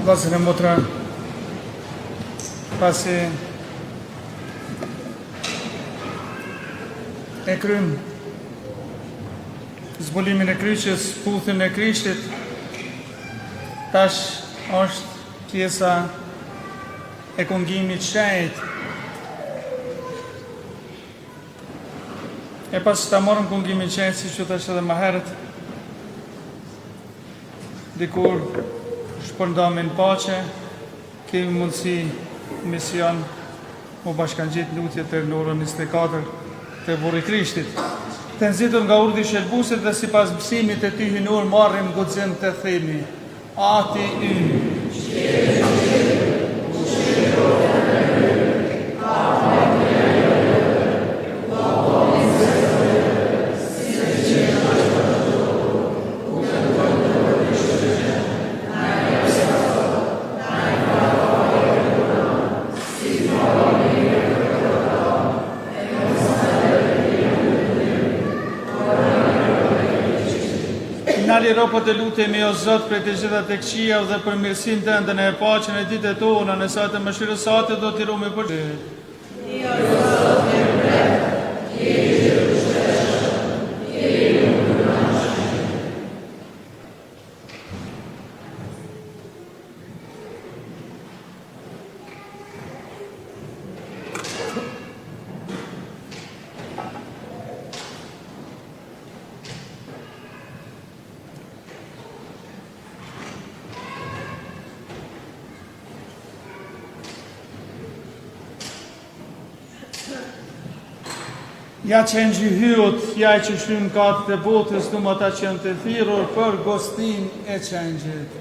Vllazër e motra, pasi e krym zbulimin e kryqës, puthin e Krishtit, tash është pjesa e kungimit shenjt. E pas ta morëm kungimin shenjt, si që tash edhe më herët, dikur shpërndamin paqe, kemi mundësi mision u bashkangjit lutjet të në orën 24 të burri Krishtit. Të nxitur nga urdhri i shërbuesit dhe sipas mësimit të tij hynor marrim guxim të themi: Ati ynë. Nali ropët e lutemi o Zot për të gjitha të këqija dhe për mirësinë tënde në paqen e ditët tona, në sa të mëshirës sate do t'i rumë për ty. Ja që në gjyhyot, ja që shlynë katë të botës, du më ta qenë të thirur për gostin e qenjit.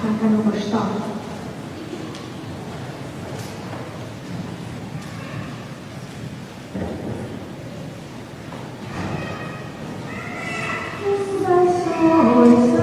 Mancano costati. Oh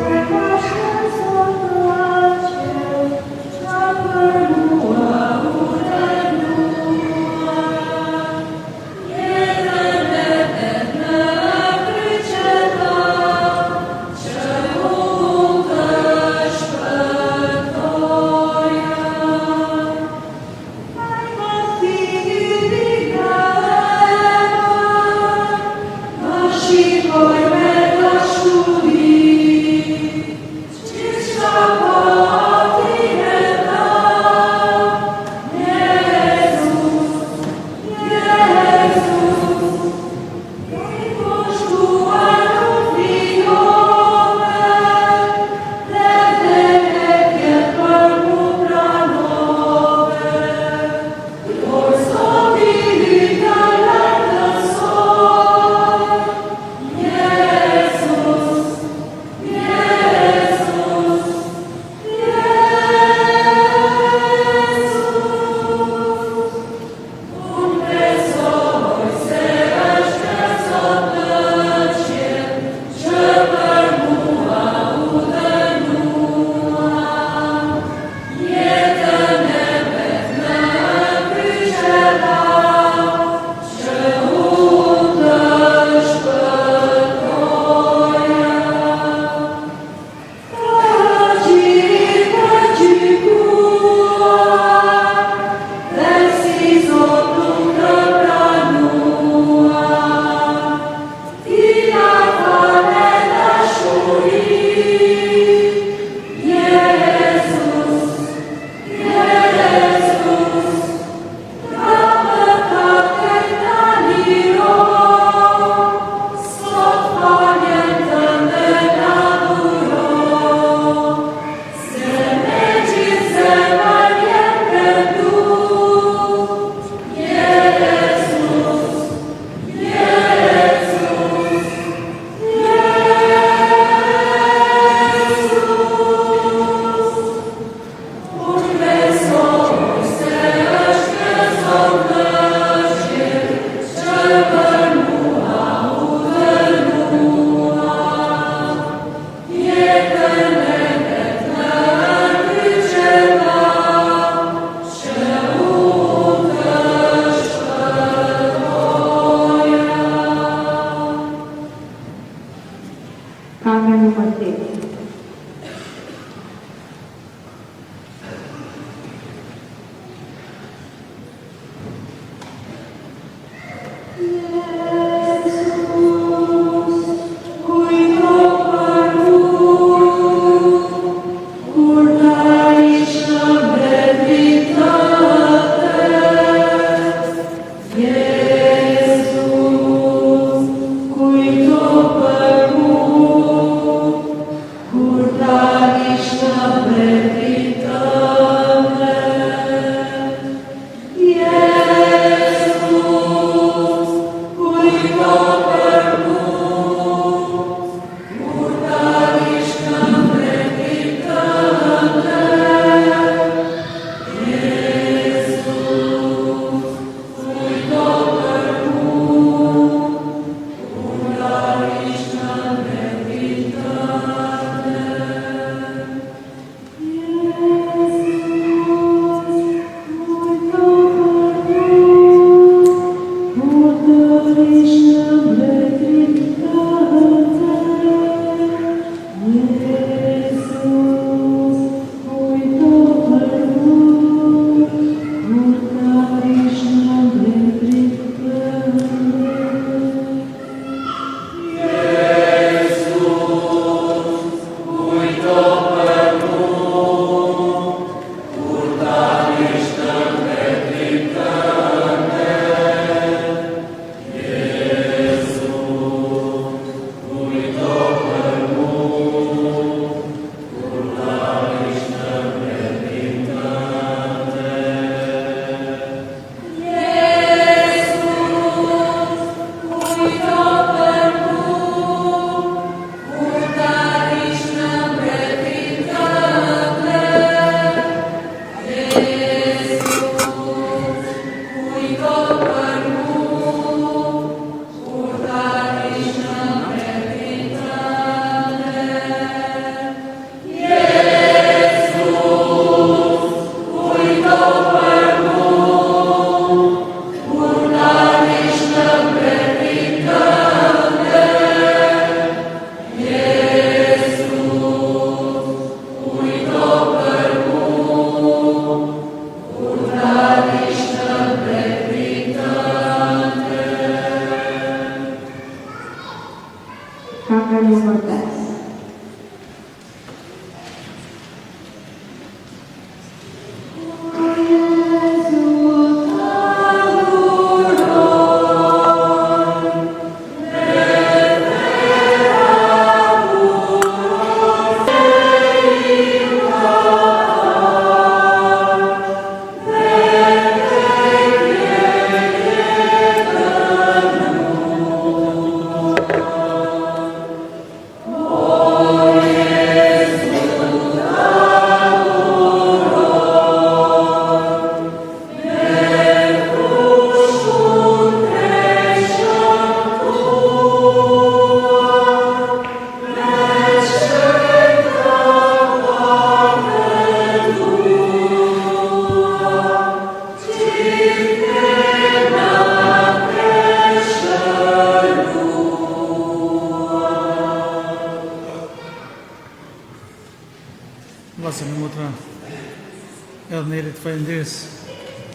falenderës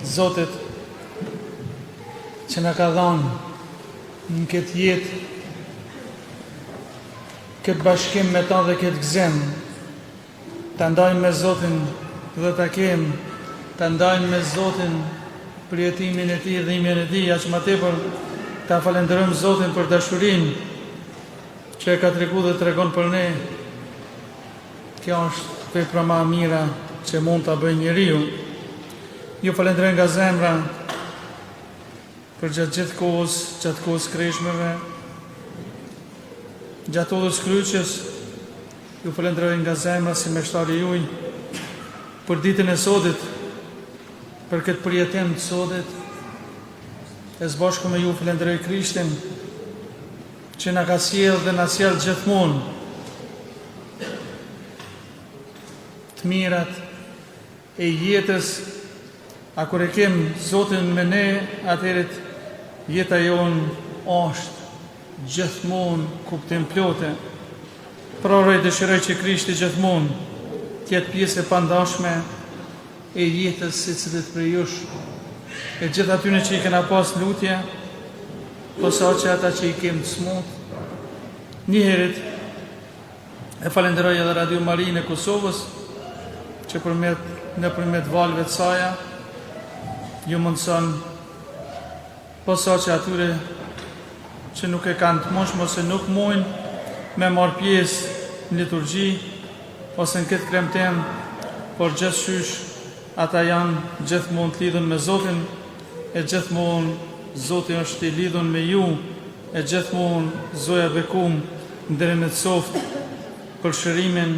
Zotit që na ka dhënë në këtë jetë, këtë bashkim me ta dhe këtë gëzim, të ndajmë me Zotin dhe të kemë, të ndajmë me Zotin për jetimin e tij dhe dhimbjen e tij, aq më tepër ta falenderojmë Zotin për dashurinë që e ka treguar dhe tregon për ne. Kjo është vepra më e mira që mund ta bëjë njeriu. Ju falenderoj nga zemra për gjatë kohës kreshmeve, gjatë udhës kryqës. Ju falenderoj nga zemra si meshtari juaj për ditën e sodit, për këtë përjetim të sodit. E së bashku me ju falenderoj Krishtin që na ka sjellë dhe na sjell gjithmonë të mirat e jetës. A kur e kem Zotin me ne, atëherë jeta jonë është gjithmonë kuptim plotë. Proroj dëshiroj që Krishti gjithmonë të jetë pjesë e pandashme e jetës secilit prej jush, e gjithë atyre që i kena pas lutje, posa që ata që i kem të smut. Njëherët e falenderoj edhe Radio Marinë e Kosovës, që në përmet valve të saja, ju mundëson, posa që atyre që nuk e kanë të moshme ose nuk mujnë me marrë pjesë në liturgji, ose në këtë kremtem, por gjithçysh ata janë gjithmonë të lidhën me Zotin, e gjithmonë Zoti është i lidhën me ju, e gjithmonë Zoja bekum ndërën e të softë për shërimin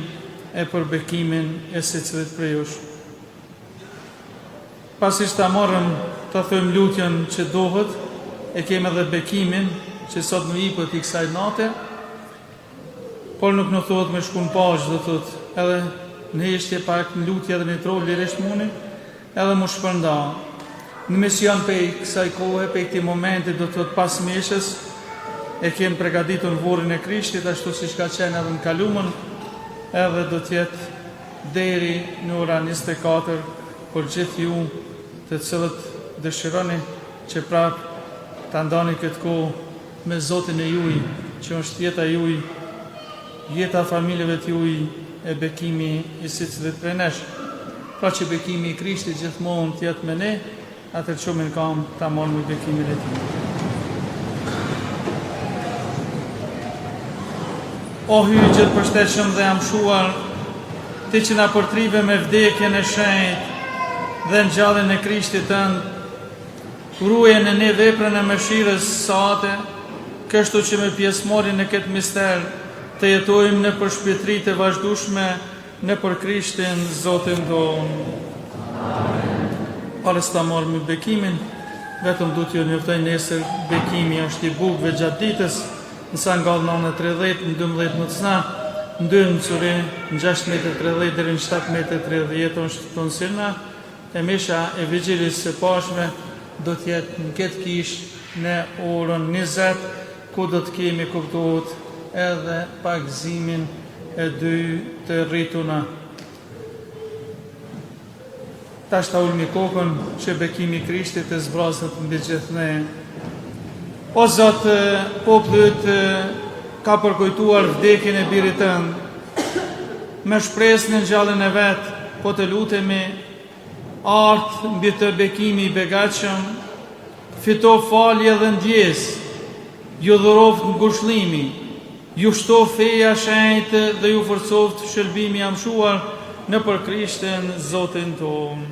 e për bekimin e secilit prej jush. Pasi ta marrëm të thojmë lutjen që dohet, e kemi edhe bekimin që sot në ipët i kësaj nate, por nuk në thot me shku në pashë, dhe thot edhe në heshtje pak në lutje dhe në trolli lirisht muni, edhe mu shpërnda. Në mision pe kësaj kohë, pe këti momenti, do thot pas meshës, e kemë pregaditur në vorin e Krishtit, ashtu si shka qenë edhe në kalumën, edhe do tjetë deri në ora 24, për gjithë ju të cilët dëshironi që prap të ndani këtë kohë me Zotin e juj, që është jeta juj, jeta familjeve të juj, e bekimi i secilit prej nesh. Pra që bekimi i Krishtit gjithmonë të jetë me ne, atër qëmin kam të amon me bekimin e ti. O hyj gjithë përshtetshëm dhe jam shuar, ti që na përtrive me vdekjen e shenjtë dhe në gjallin e Krishtit tënd, ruaje në ne veprën e mëshirës sate, kështu që me pjesëmarrje në këtë mister të jetojmë në përshpëtri të vazhdueshme në për Krishtin Zotin tonë. Pares ta marrë bekimin, vetëm du t'ju njoftoj nesër bekimi është i bukëve gjatë ditës, nësa nga 9:30, në 12 më të sna, në 2 në curi, në 6:30 dhe në 7:30 është të nësirna, e mesha e vigjilis së pashme do t'jetë në këtë kish në orën 20, ku do t'kemi kuptuar edhe pagëzimin e 2 të rrituna. Tash ta ulmi kokën që bekimi Krishtit e zbrazët mbi gjithë ne. O Zot, popullit ka përkujtuar vdekjen e birit tënd, me shpresën në gjallën e vet, po të lutemi artë mbi të bekimi i begatshëm, fito falje dhe ndjes, ju dhuroft ngushlimi, ju shtof feja shenjtë dhe ju forcoft shërbimi i amshuar në për Krishtin Zotin tonë.